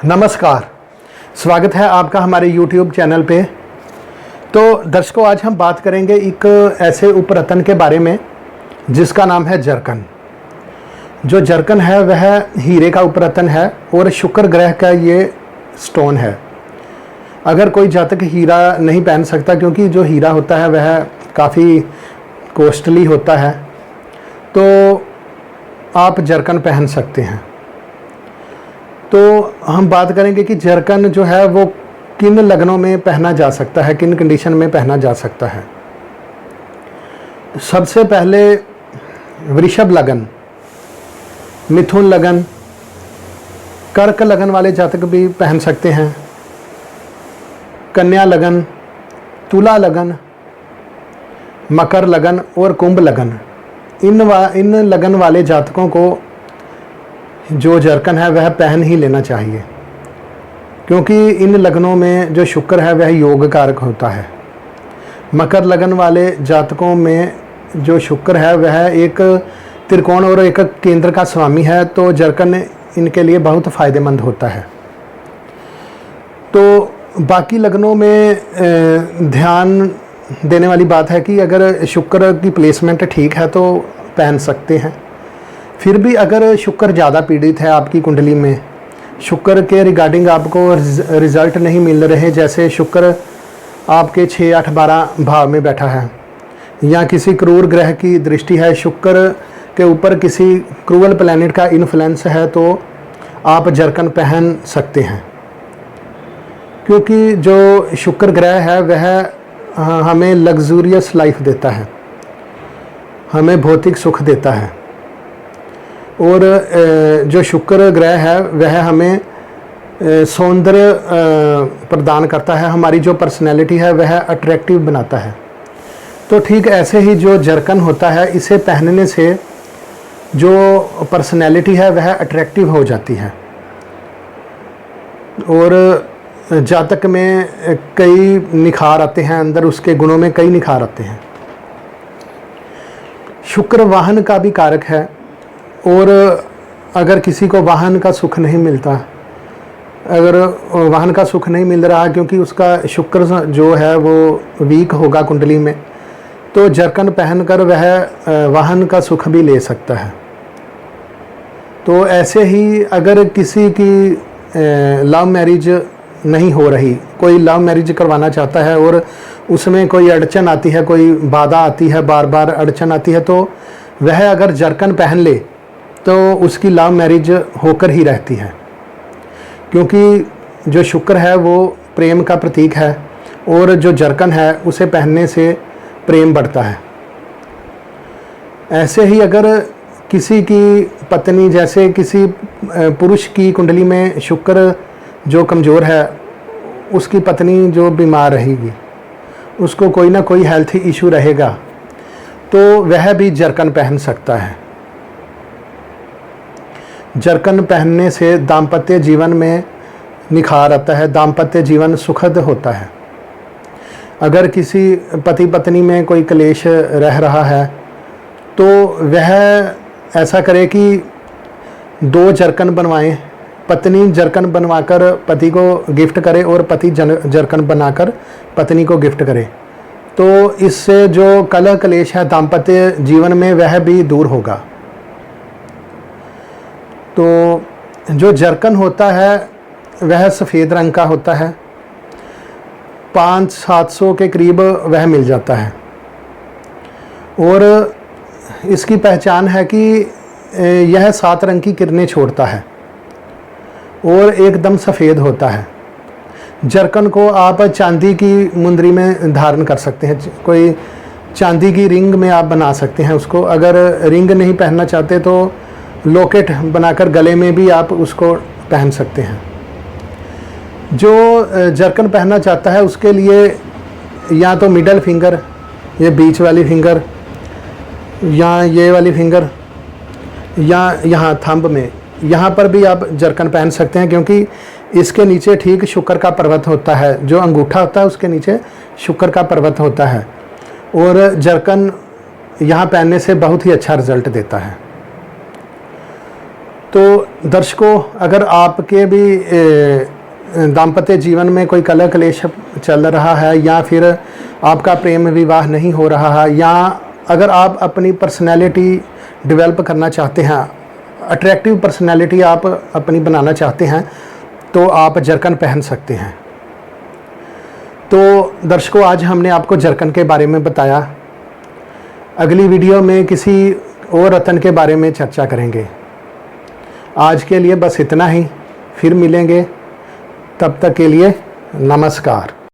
नमस्कार, स्वागत है आपका हमारे YouTube चैनल पे। तो दर्शकों, आज हम बात करेंगे एक ऐसे उपरत्न के बारे में जिसका नाम है जरकन। जो जरकन है वह हीरे का उपरत्न है और शुक्र ग्रह का ये स्टोन है। अगर कोई जातक हीरा नहीं पहन सकता, क्योंकि जो हीरा होता है वह काफ़ी कॉस्टली होता है, तो आप जरकन पहन सकते हैं। तो हम बात करेंगे कि जरकन जो है वो किन लगनों में पहना जा सकता है, किन कंडीशन में पहना जा सकता है। सबसे पहले वृषभ लगन, मिथुन लगन, कर्क लगन वाले जातक भी पहन सकते हैं, कन्या लगन, तुला लगन, मकर लगन और कुंभ लगन। इन लगन वाले जातकों को जो जरकन है वह पहन ही लेना चाहिए, क्योंकि इन लगनों में जो शुक्र है वह योग कारक होता है। मकर लगन वाले जातकों में जो शुक्र है वह एक त्रिकोण और एक केंद्र का स्वामी है, तो जरकन इनके लिए बहुत फ़ायदेमंद होता है। तो बाकी लगनों में ध्यान देने वाली बात है कि अगर शुक्र की प्लेसमेंट ठीक है तो पहन सकते हैं। फिर भी अगर शुक्र ज़्यादा पीड़ित है आपकी कुंडली में, शुक्र के रिगार्डिंग आपको रिज़ल्ट नहीं मिल रहे, जैसे शुक्र आपके 6, 8, 12 भाव में बैठा है, या किसी क्रूर ग्रह की दृष्टि है, शुक्र के ऊपर किसी क्रूअल प्लैनेट का इन्फ्लुएंस है, तो आप जरकन पहन सकते हैं। क्योंकि जो शुक्र ग्रह है वह हमें लग्जूरियस लाइफ देता है, हमें भौतिक सुख देता है, और जो शुक्र ग्रह है वह हमें सौंदर्य प्रदान करता है, हमारी जो पर्सनैलिटी है वह अट्रैक्टिव बनाता है। तो ठीक ऐसे ही जो जरकन होता है, इसे पहनने से जो पर्सनैलिटी है वह अट्रैक्टिव हो जाती है और जातक में कई निखार आते हैं, अंदर उसके गुणों में कई निखार आते हैं। शुक्र वाहन का भी कारक है, और अगर किसी को वाहन का सुख नहीं मिलता, अगर वाहन का सुख नहीं मिल रहा क्योंकि उसका शुक्र जो है वो वीक होगा कुंडली में, तो जरकन पहनकर वह वाहन का सुख भी ले सकता है। तो ऐसे ही अगर किसी की लव मैरिज नहीं हो रही, कोई लव मैरिज करवाना चाहता है और उसमें कोई अड़चन आती है, कोई बाधा आती है, बार बार अड़चन आती है, तो वह अगर जरकन पहन ले तो उसकी लव मैरिज होकर ही रहती है। क्योंकि जो शुक्र है वो प्रेम का प्रतीक है, और जो जरकन है उसे पहनने से प्रेम बढ़ता है। ऐसे ही अगर किसी की पत्नी, जैसे किसी पुरुष की कुंडली में शुक्र जो कमज़ोर है, उसकी पत्नी जो बीमार रहेगी, उसको कोई ना कोई हेल्थ इशू रहेगा, तो वह भी जरकन पहन सकता है। जरकन पहनने से दाम्पत्य जीवन में निखार आता है, दाम्पत्य जीवन सुखद होता है। अगर किसी पति पत्नी में कोई क्लेश रह रहा है, तो वह ऐसा करे कि 2 जरकन बनवाएं, पत्नी जरकन बनवाकर पति को गिफ्ट करे और पति जरकन बनाकर पत्नी को गिफ्ट करे, तो इससे जो कलह क्लेश है दाम्पत्य जीवन में वह भी दूर होगा। तो जो जरकन होता है वह सफ़ेद रंग का होता है, 500-700 के करीब वह मिल जाता है, और इसकी पहचान है कि यह 7 रंग की किरणें छोड़ता है और एकदम सफ़ेद होता है। जरकन को आप चांदी की मुंदरी में धारण कर सकते हैं, कोई चांदी की रिंग में आप बना सकते हैं उसको। अगर रिंग नहीं पहनना चाहते तो लॉकेट बनाकर गले में भी आप उसको पहन सकते हैं। जो जरकन पहनना चाहता है उसके लिए या तो मिडल फिंगर, ये बीच वाली फिंगर, या ये वाली फिंगर, या यहाँ थंब में, यहाँ पर भी आप जरकन पहन सकते हैं, क्योंकि इसके नीचे ठीक शुक्र का पर्वत होता है। जो अंगूठा होता है उसके नीचे शुक्र का पर्वत होता है, और जरकन यहाँ पहनने से बहुत ही अच्छा रिजल्ट देता है। तो दर्शकों, अगर आपके भी दाम्पत्य जीवन में कोई कलह क्लेश चल रहा है, या फिर आपका प्रेम विवाह नहीं हो रहा है, या अगर आप अपनी पर्सनैलिटी डेवलप करना चाहते हैं, अट्रैक्टिव पर्सनैलिटी आप अपनी बनाना चाहते हैं, तो आप जरकन पहन सकते हैं। तो दर्शकों, आज हमने आपको जरकन के बारे में बताया। अगली वीडियो में किसी और रत्न के बारे में चर्चा करेंगे। आज के लिए बस इतना ही, फिर मिलेंगे, तब तक के लिए नमस्कार।